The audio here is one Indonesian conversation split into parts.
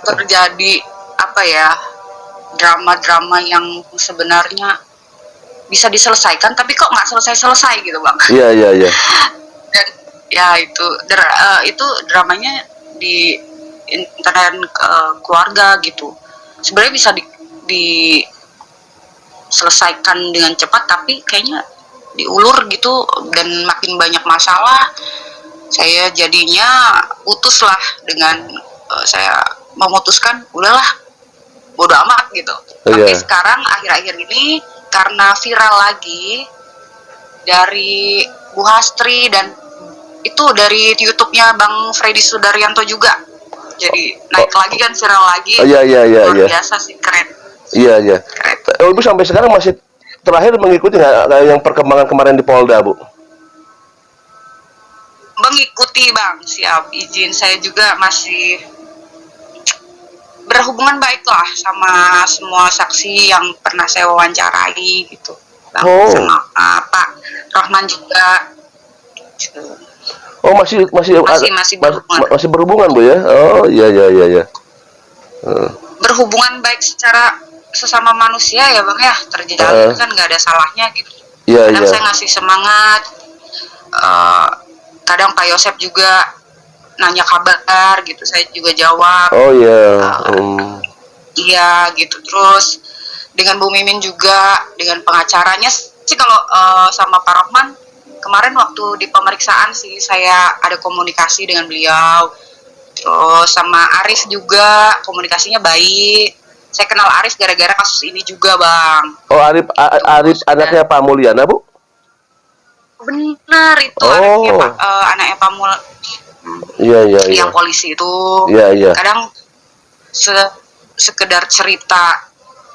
terjadi apa ya, drama-drama yang sebenarnya bisa diselesaikan tapi kok nggak selesai gitu bang. Iya. Dan ya itu dramanya di internal keluarga gitu. Sebenarnya bisa diselesaikan dengan cepat tapi kayaknya diulur gitu dan makin banyak masalah. Saya jadinya putus lah dengan saya memutuskan udahlah bodo amat gitu. Tapi sekarang akhir-akhir ini karena viral lagi dari Bu Hastri dan itu dari YouTube-nya Bang Freddy Sudaryanto juga. Jadi naik lagi kan, viral lagi. Iya. Luar biasa sih, keren. Iya. Ibu sampai sekarang masih terakhir mengikuti nggak yang perkembangan kemarin di Polda, Bu? Mengikuti bang, siap, izin. Saya juga masih berhubungan baik lah sama semua saksi yang pernah saya wawancarai gitu bang. Sama Pak Rahman juga gitu. Masih berhubungan Bu ya? Oh iya. Berhubungan baik secara sesama manusia ya bang ya, terjalin kan nggak ada salahnya gitu. Kadang saya ngasih semangat, kadang Pak Yosep juga nanya kabar gitu, saya juga jawab. Iya gitu. Terus dengan Bu Mimin juga, dengan pengacaranya sih kalau sama Pak Rahman kemarin waktu di pemeriksaan sih saya ada komunikasi dengan beliau. Terus sama Arif juga komunikasinya baik. Saya kenal Arif gara-gara kasus ini juga bang. Arif anaknya Pak Mulyana Bu? Benar itu anaknya Pak Mulyana. Iya. Yang polisi itu. Iya. Kadang sekedar cerita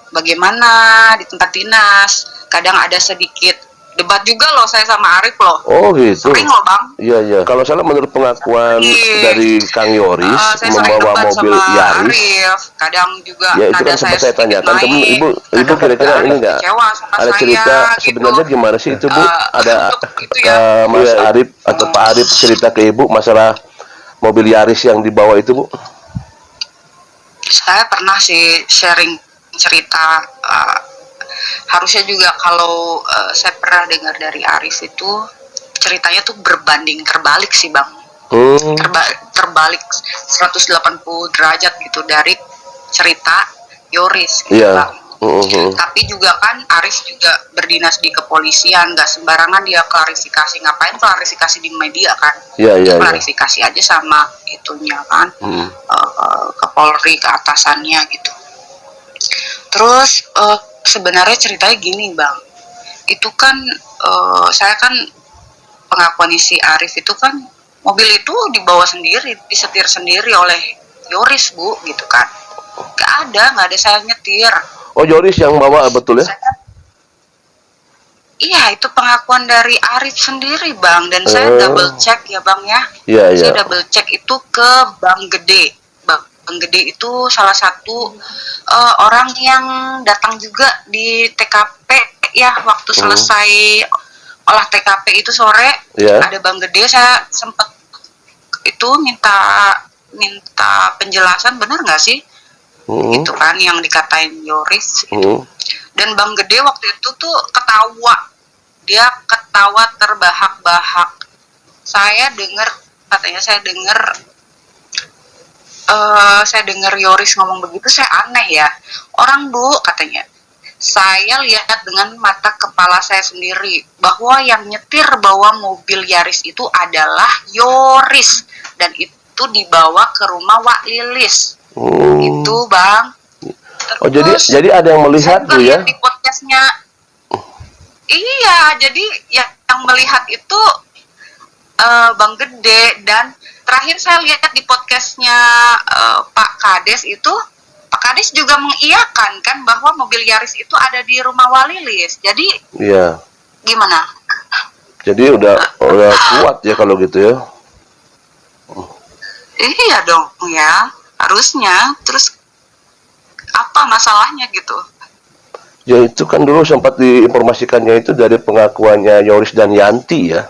bagaimana di tempat dinas. Kadang ada sedikit debat juga loh saya sama Arif loh. Oh gitu. Sering loh bang. Iya. Kalau salah menurut pengakuan dari Kang Yoris membawa mobil Yaris. Arif. Kadang juga ya itu kan sempat saya tanyakan temen ibu kira-kira ini nggak ada cerita gitu. Sebenarnya gimana sih itu Bu? Ada Mas Arif atau Pak Arif cerita ke ibu masalah mobil Yaris yang dibawa itu Bu? Saya pernah sih sharing cerita. Harusnya juga kalau saya pernah dengar dari Arif itu ceritanya tuh berbanding terbalik sih bang. Terbalik 180 derajat gitu dari cerita Yoris gitu bang. Tapi juga kan Arif juga berdinas di kepolisian, nggak sembarangan dia klarifikasi. Ngapain klarifikasi di media kan? Klarifikasi aja sama itunya kan, ke Polri, ke atasannya gitu. Terus sebenarnya ceritanya gini bang, itu kan saya kan pengakuan si Arif itu kan mobil itu dibawa sendiri, disetir sendiri oleh Yoris Bu gitu kan. Nggak ada saya nyetir. Oh Yoris yang bawa betul ya? Iya itu pengakuan dari Arif sendiri bang, dan saya double check ya bang ya. Saya double check itu ke Bang Gede. Bang Gede itu salah satu orang yang datang juga di TKP ya waktu selesai olah TKP itu sore. Ada Bang Gede, saya sempat itu minta penjelasan benar nggak sih itu kan yang dikatain Yoris gitu. Dan Bang Gede waktu itu tuh dia ketawa terbahak-bahak. Saya dengar Yoris ngomong begitu, saya aneh ya. Orang Bu katanya, saya lihat dengan mata kepala saya sendiri bahwa yang nyetir bawa mobil Yaris itu adalah Yoris dan itu dibawa ke rumah Wak Lilis. Itu bang. Terus, jadi ada yang melihat Bu ya? Di podcastnya. Iya, jadi yang melihat itu Bang Gede, dan terakhir saya lihat di podcastnya Pak Kades itu, Pak Kades juga mengiyakan kan bahwa mobil Yaris itu ada di rumah Walilis. Jadi gimana? Jadi udah kuat ya kalau gitu ya? Iya dong ya, harusnya. Terus apa masalahnya gitu? Ya itu kan dulu sempat diinformasikannya itu dari pengakuannya Yoris dan Yanti ya.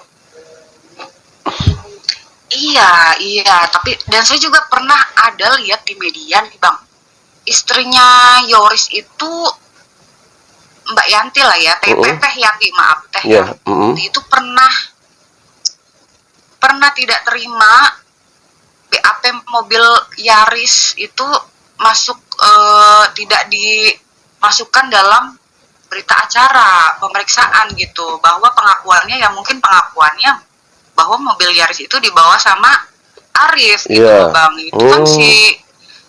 Iya, tapi dan saya juga pernah ada lihat di media nih Bang, istrinya Yoris itu Mbak Yanti lah ya, Teh Yanti, maaf Teh Yanti itu pernah tidak terima BAP mobil Yaris itu masuk tidak dimasukkan dalam berita acara pemeriksaan gitu, bahwa pengakuannya bahwa mobil Yaris itu dibawa sama Arif gitu Bang. Itu kan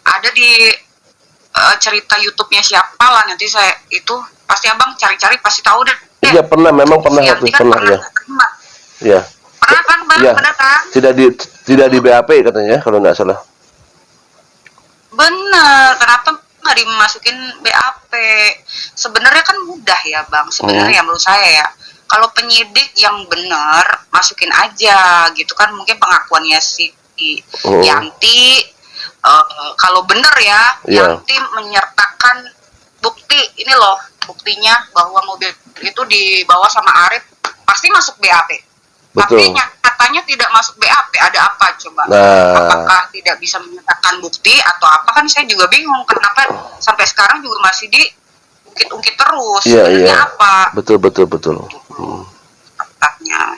ada di cerita YouTube-nya siapa lah, nanti saya itu pasti Abang cari-cari pasti tahu deh. Iya pernah, memang pernah kan ya. Iya. Pernah kan Bang, benar kan? Tidak di BAP katanya kalau nggak salah. Bener, kenapa nggak dimasukin BAP? Sebenarnya kan mudah ya Bang, sebenarnya menurut saya ya. Kalau penyidik yang benar, masukin aja gitu kan, mungkin pengakuannya si Yanti, kalau benar ya, Yanti menyertakan bukti, ini loh buktinya bahwa mobil itu dibawa sama Arif, pasti masuk BAP. Tapi nyatanya tidak masuk BAP, ada apa coba? Apakah tidak bisa menyatakan bukti atau apa, kan saya juga bingung kenapa sampai sekarang juga masih diungkit-ungkit terus. Sebenarnya apa? Betul.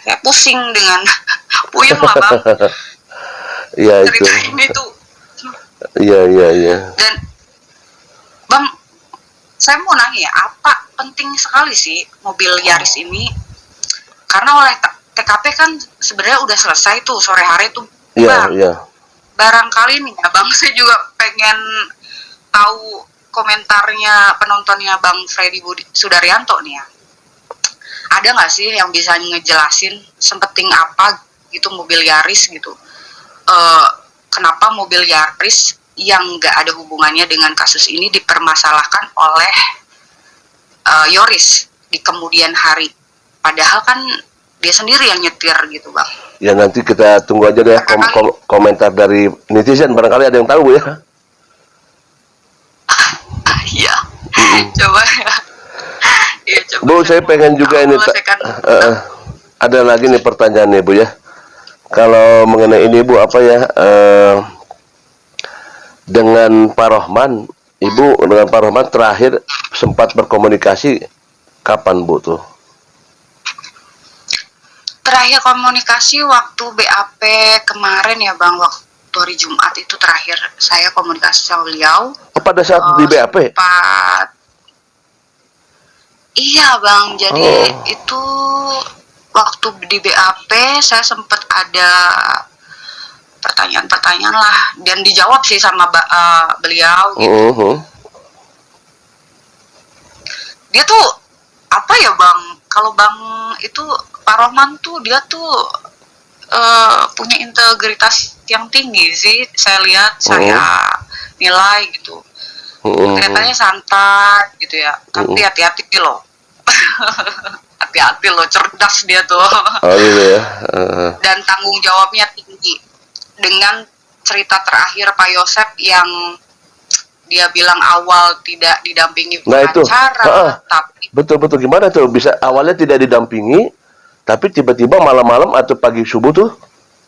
Saya pusing dengan puyeng lah Bang. Iya itu. Cerita ini tuh. Iya. Dan Bang, saya mau nanya ya, apa penting sekali sih mobil Yaris ini? Karena oleh TKP kan sebenarnya udah selesai tuh sore hari tuh. Iya. Barangkali nih ya Bang, saya juga pengen tahu komentarnya penontonnya Bang Freddy Sudaryanto nih ya. Ada nggak sih yang bisa ngejelasin sepenting apa gitu mobil Yaris gitu? Kenapa mobil Yaris yang nggak ada hubungannya dengan kasus ini dipermasalahkan oleh Yoris di kemudian hari? Padahal kan dia sendiri yang nyetir gitu Bang. Ya nanti kita tunggu aja deh komentar dari netizen, barangkali ada yang tahu ya. Iya. Coba ya. Ya, Bu, saya pengen juga ini ada lagi nih pertanyaan nih Bu ya. Kalau mengenai ini Bu, apa ya dengan Pak Rohman, Ibu dengan Pak Rohman terakhir sempat berkomunikasi kapan Bu tuh? Terakhir komunikasi waktu BAP kemarin ya Bang, waktu hari Jumat itu terakhir saya komunikasi sama beliau. Pada saat di BAP? Iya Bang, jadi itu waktu di BAP saya sempat ada pertanyaan-pertanyaan lah, dan dijawab sih sama beliau gitu. Dia tuh apa ya Bang, kalau Bang itu Pak Rohman tuh dia tuh punya integritas yang tinggi sih, saya lihat, saya nilai gitu. Kelihatannya santai gitu ya, tapi hati-hati loh. Hati-hati loh, cerdas dia tuh. Gitu ya. Dan tanggung jawabnya tinggi. Dengan cerita terakhir Pak Yosep yang dia bilang awal tidak didampingi pengacara, tapi betul gimana tuh bisa awalnya tidak didampingi, tapi tiba-tiba malam-malam atau pagi subuh tuh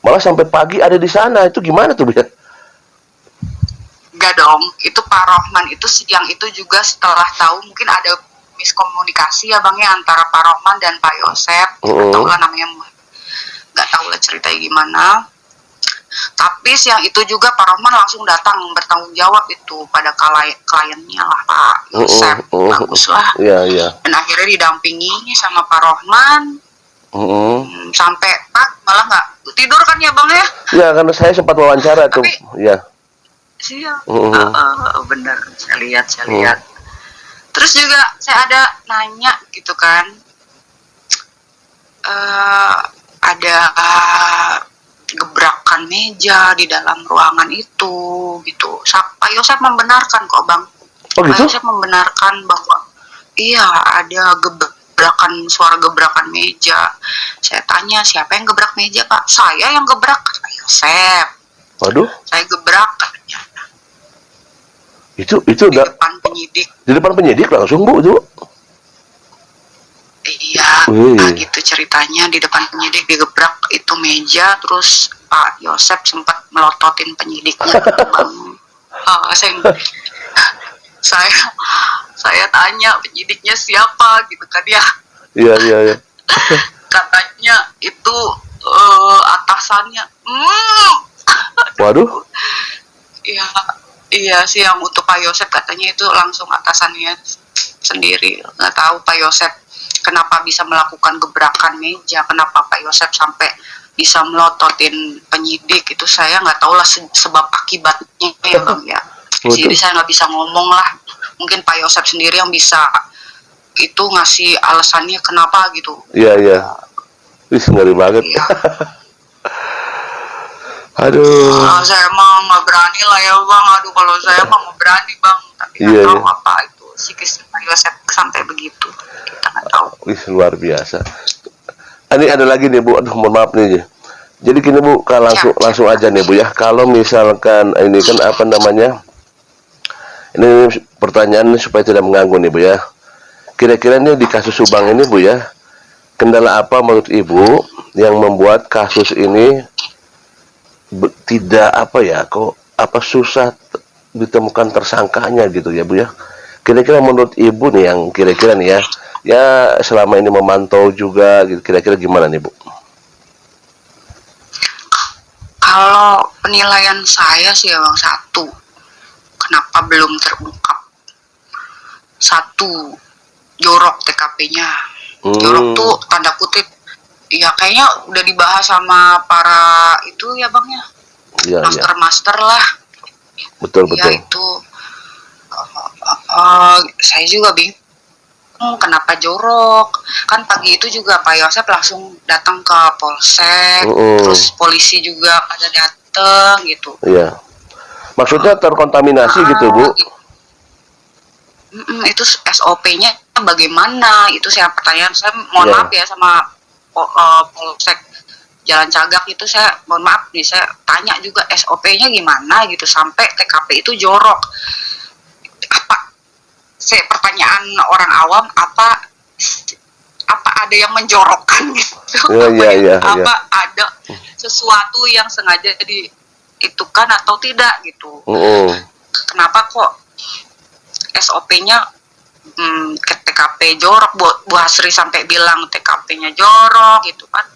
malah sampai pagi ada di sana, itu gimana tuh bisa? Enggak dong, itu Pak Rohman itu siang itu juga setelah tahu mungkin ada miskomunikasi ya Bang ya antara Pak Rohman dan Pak Yosep, nggak tahu lah namanya, nggak tahu lah ceritanya gimana. Tapi siang itu juga Pak Rohman langsung datang bertanggung jawab itu pada kliennya lah Pak Yosep, bagus lah. Dan akhirnya didampingi sama Pak Rohman sampai malah nggak tidur kan ya Bang ya? Ya karena saya sempat wawancara tuh. Ya. Iya, bener, saya lihat. Terus juga saya ada nanya gitu kan, ada gebrakan meja di dalam ruangan itu gitu. Pak Yosep membenarkan kok Bang. Oh gitu? Pak Yosep membenarkan bahwa iya ada gebrakan, suara gebrakan meja. Saya tanya siapa yang gebrak meja Pak? Saya yang gebrak, Pak Yosep. Waduh. Saya gebrak katanya. Itu di depan penyidik. Di depan penyidik langsung Bu itu? Iya, Nah gitu ceritanya, di depan penyidik digebrak itu meja, terus Pak Yosep sempat melototin penyidiknya gitu Bang. Saya saya tanya penyidiknya siapa gitu kan ya. Iya. Katanya itu atasannya. Waduh. Iya sih, yang untuk Pak Yosep katanya itu langsung atasannya sendiri. Nggak tahu Pak Yosep kenapa bisa melakukan gebrakan meja, kenapa Pak Yosep sampai bisa melototin penyidik, itu saya nggak tahu lah sebab akibatnya ya Bang ya. Jadi saya nggak bisa ngomong lah. Mungkin Pak Yosep sendiri yang bisa itu ngasih alasannya kenapa gitu. Iya. Wih, ngeri banget. Iya. Aduh. Saya mah nggak berani lah ya Bang. Aduh, kalau saya mah nggak berani Bang. Tapi nggak tahu apa itu psikis Pak Yosep sampai begitu. Kita nggak tahu. Wih, luar biasa. Ini ada lagi nih Bu. Aduh, mohon maaf nih. Jadi gini Bu, langsung aja nih Bu ya. Kalau misalkan ini kan apa namanya? Ini pertanyaan supaya tidak mengganggu nih Bu ya. Kira-kira ini di kasus Subang ini Bu ya, kendala apa menurut Ibu yang membuat kasus ini tidak susah ditemukan tersangkanya gitu ya Bu ya. Kira-kira menurut Ibu nih yang kira-kira nih ya selama ini memantau juga gitu, kira-kira gimana nih Bu? Kalau penilaian saya sih ya Bang, satu, kenapa belum terungkap? Satu, jorok TKP-nya. Jorok tuh tanda kutip ya kayaknya udah dibahas sama para itu ya Bang ya. Master lah. Betul. Ya itu saya juga bingung kenapa jorok. Kan pagi itu juga Pak Yosep langsung datang ke Polsek, terus polisi juga pada datang gitu. Iya. Maksudnya terkontaminasi gitu Bu? Itu SOP-nya bagaimana? Itu saya pertanyaan. Saya mohon maaf ya sama Polsek Jalan Cagak itu, saya mohon maaf nih, saya tanya juga SOP-nya gimana gitu sampai TKP itu jorok. Pertanyaan orang awam, apa ada yang menjorokkan gitu? Apa ada sesuatu yang sengaja diitukan atau tidak gitu? Kenapa kok SOP-nya ke TKP jorok? Bu Hasri sampai bilang TKP-nya jorok gitu kan?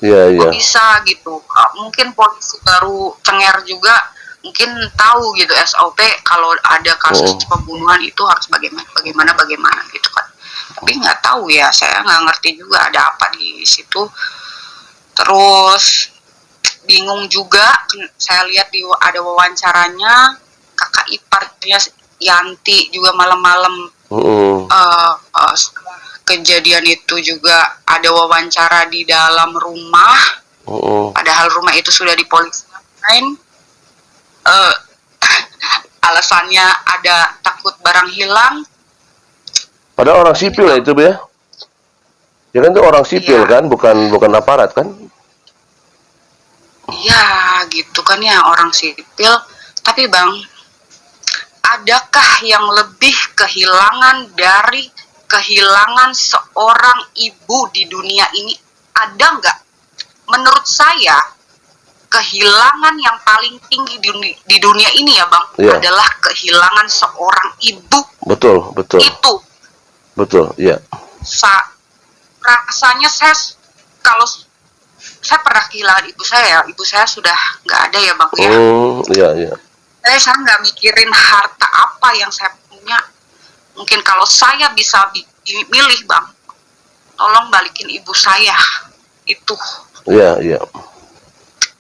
Kok bisa gitu? Mungkin polisi baru cengar juga, mungkin tahu gitu SOP kalau ada kasus pembunuhan itu harus bagaimana gitu kan. Tapi nggak tahu ya, saya nggak ngerti juga ada apa di situ. Terus bingung juga, saya lihat ada wawancaranya kakak iparnya Yanti juga malam-malam. Kejadian itu juga ada wawancara di dalam rumah, padahal rumah itu sudah dipolisikan. Alasannya ada takut barang hilang. Padahal orang sipil ya itu ya? Ya kan itu orang sipil kan, bukan aparat kan? Iya gitu kan ya, orang sipil. Tapi Bang, adakah yang lebih kehilangan seorang ibu di dunia ini? Ada nggak? Menurut saya, kehilangan yang paling tinggi di dunia ini ya Bang, adalah kehilangan seorang ibu. Betul. Itu. Betul, iya. Rasanya kalau saya pernah kehilangan ibu saya sudah nggak ada ya Bang ya. Iya. Saya nggak mikirin harta apa yang saya punya. Mungkin kalau saya bisa milih Bang, tolong balikin ibu saya itu. Iya.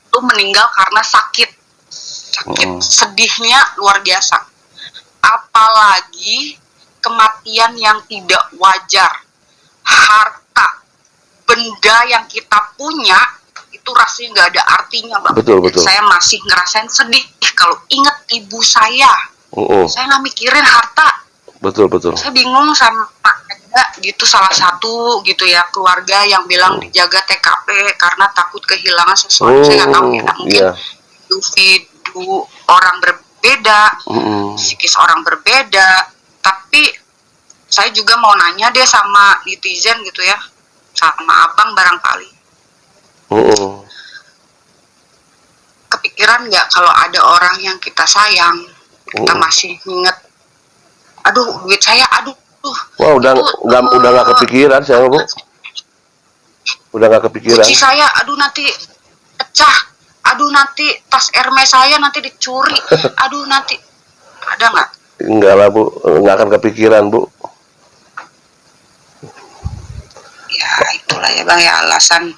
Itu meninggal karena sakit sedihnya luar biasa. Apalagi kematian yang tidak wajar. Harta, benda yang kita punya itu rasanya nggak ada artinya Bang. Betul. Saya masih ngerasain sedih kalau inget ibu saya. Saya nggak mikirin harta. Betul. Saya bingung sama gitu, salah satu gitu ya keluarga yang bilang dijaga TKP karena takut kehilangan sesuatu. Saya nggak tahu ya, mungkin individu orang berbeda, psikis orang berbeda. Tapi saya juga mau nanya deh sama netizen gitu ya, sama abang barangkali. Kepikiran nggak kalau ada orang yang kita sayang, kita masih inget, aduh duit saya, aduh. Wah, udah nggak kepikiran saya, Bu. Udah nggak kepikiran. Kunci saya, aduh nanti pecah, aduh nanti tas Hermes saya nanti dicuri, aduh nanti, ada nggak? Enggak lah, Bu, nggak akan kepikiran, Bu. Ya itulah ya Bang ya alasan.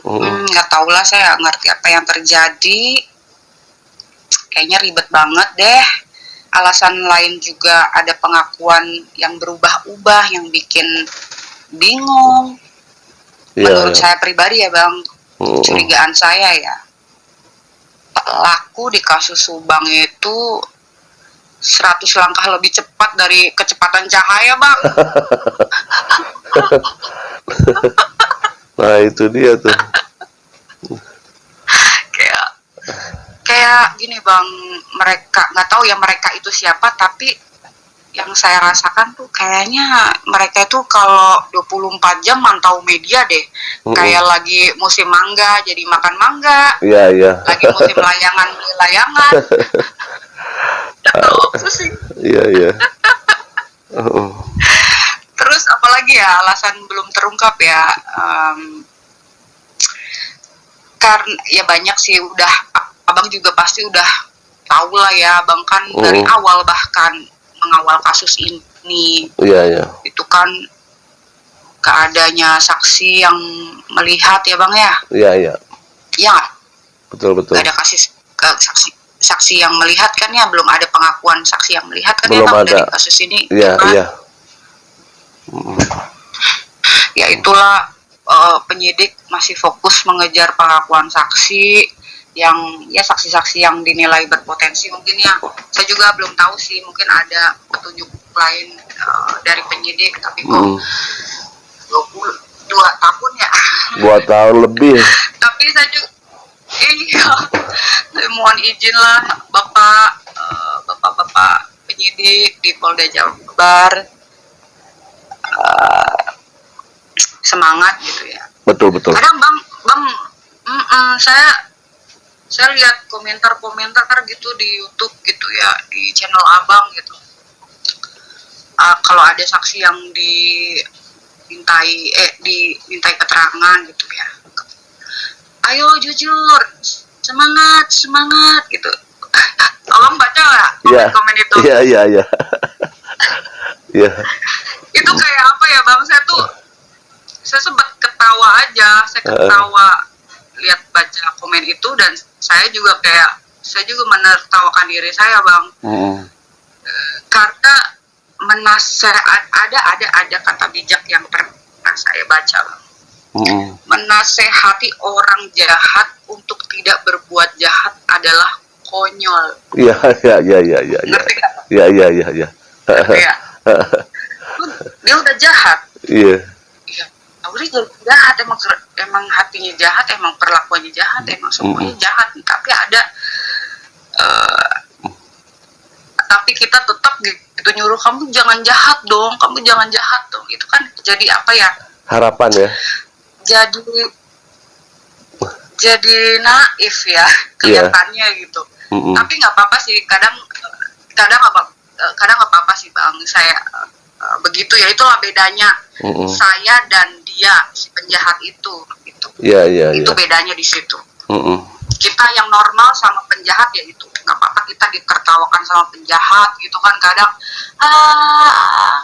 Nggak tahu lah, saya ngerti apa yang terjadi. Kayaknya ribet banget deh. Alasan lain juga ada pengakuan yang berubah-ubah yang bikin bingung. Menurut saya pribadi ya Bang, curigaan saya ya, pelaku di kasus Subang itu 100 langkah lebih cepat dari kecepatan cahaya Bang. Nah itu dia tuh. kayak gini Bang, mereka nggak tahu ya mereka itu siapa, tapi yang saya rasakan tuh kayaknya mereka itu kalau 24 jam mantau media deh. Kayak lagi musim mangga jadi makan mangga. Iya. Lagi musim layangan beli layangan. Iya. Terus apalagi ya alasan belum terungkap ya, karena ya banyak sih, udah abang juga pasti udah tahu lah ya, abang kan dari awal bahkan mengawal kasus ini. Iya. Itu kan keadanya saksi yang melihat ya Bang ya. Iya. Iya. Betul. Gak ada saksi yang melihat kan ya, belum ada pengakuan saksi yang melihat kan belum ya Bang ada. dari kasus ini. Iya. Ya itulah, penyidik masih fokus mengejar pengakuan saksi yang ya saksi-saksi yang dinilai berpotensi mungkin ya. Saya juga belum tahu sih, mungkin ada petunjuk lain dari penyidik, tapi kok 22 tahun ya. 2 tahun lebih. Tapi saya juga mohon izin lah bapak penyidik di Polda Jabar, semangat gitu ya. Betul. Kadang bang saya lihat komentar gitu di YouTube gitu ya, di channel abang gitu. Kalau ada saksi yang dimintai keterangan gitu ya, ayo jujur, semangat gitu. Tolong baca nggak komen itu? Iya. Itu kayak apa ya Bang, saya sempat ketawa aja, lihat baca komen itu, dan saya juga menertawakan diri saya Bang. Karena ada kata bijak yang pernah saya baca Bang. Menasehati orang jahat untuk tidak berbuat jahat adalah konyol. Iya. Ngerti nggak? Iya. Kayak dia udah jahat. Iya. Udah jahat, emang hatinya jahat, emang perlakuannya jahat, emang semuanya jahat. Tapi tapi kita tetap gitu nyuruh, kamu jangan jahat dong. Itu kan jadi apa ya? Harapan ya. Jadi naif ya kelihatannya gitu. Tapi nggak apa-apa sih, kadang nggak apa-apa sih Bang, saya begitu ya, itulah bedanya saya dan dia si penjahat itu gitu. Itu bedanya di situ. Kita yang normal sama penjahat ya itu nggak apa-apa, kita ditertawakan sama penjahat gitu kan. Kadang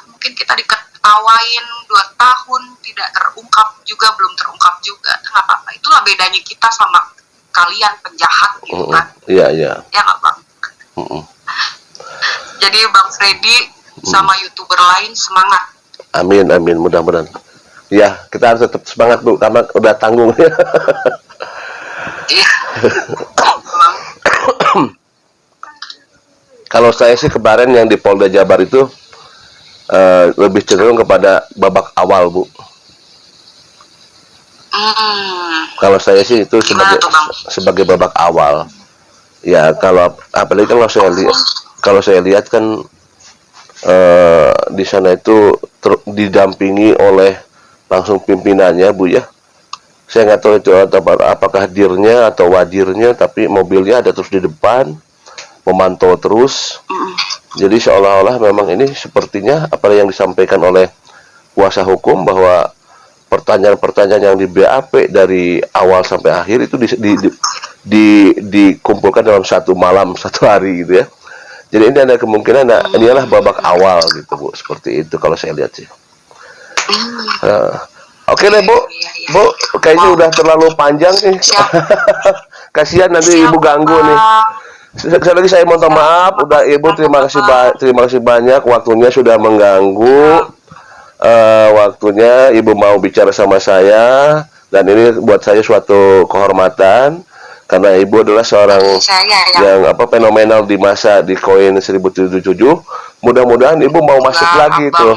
mungkin kita diketawain 2 tahun tidak terungkap juga, belum terungkap juga, nggak apa-apa. Itulah bedanya kita sama kalian penjahat gitu kan. Iya. Ya nggak Bang. Jadi Bang Freddy sama YouTuber lain semangat. Amin, mudah-mudahan. Ya, kita harus tetap semangat Bu, karena udah tanggung. Iya. Kalau saya sih kemarin yang di Polda Jabar itu lebih cenderung kepada babak awal Bu. Kalau saya sih itu sebagai babak awal. Ya kalau apalagi kalau saya lihat kan di sana itu didampingi oleh langsung pimpinannya Bu ya. Saya nggak tahu itu apakah dirnya atau wadirnya, tapi mobilnya ada terus di depan, memantau terus. Jadi seolah-olah memang ini sepertinya apa yang disampaikan oleh kuasa hukum, bahwa pertanyaan-pertanyaan yang di BAP dari awal sampai akhir itu dikumpulkan dalam satu malam, satu hari gitu ya. Jadi ini ada kemungkinan, inilah babak awal gitu Bu, seperti itu kalau saya lihat sih. Oke deh Bu, kayaknya udah terlalu panjang nih. Kasihan nanti Ibu ganggu nih. Sekali lagi saya mohon maaf, udah Ibu, terima kasih banyak waktunya sudah mengganggu. Waktunya Ibu mau bicara sama saya, dan ini buat saya suatu kehormatan karena Ibu adalah seorang yang fenomenal di masa di koin 1077. Mudah-mudahan Ibu mau masuk lagi tuh.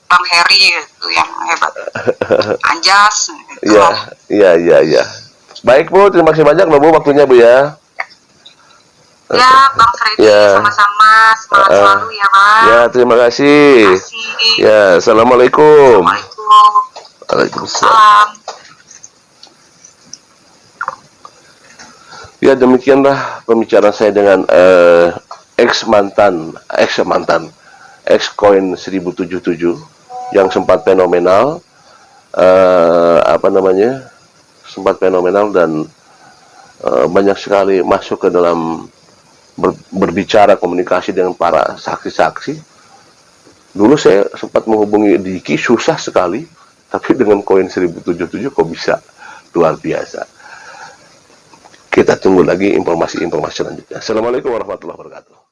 Bang Heri itu yang hebat, anjas. Iya. Baik Bu, terima kasih banyak loh Bu waktunya Bu ya. Ya Bang Freddy, sama-sama, semangat selalu ya Bang. Ya, terima kasih. Ya, assalamualaikum. Waalaikumsalam. Ya, demikianlah pembicaraan saya dengan ex koin 1077 yang sempat fenomenal, sempat fenomenal dan banyak sekali masuk ke dalam berbicara komunikasi dengan para saksi-saksi. Dulu saya sempat menghubungi Diki, susah sekali, tapi dengan koin 1077 kok bisa, luar biasa. Kita tunggu lagi informasi-informasi selanjutnya. Assalamualaikum warahmatullahi wabarakatuh.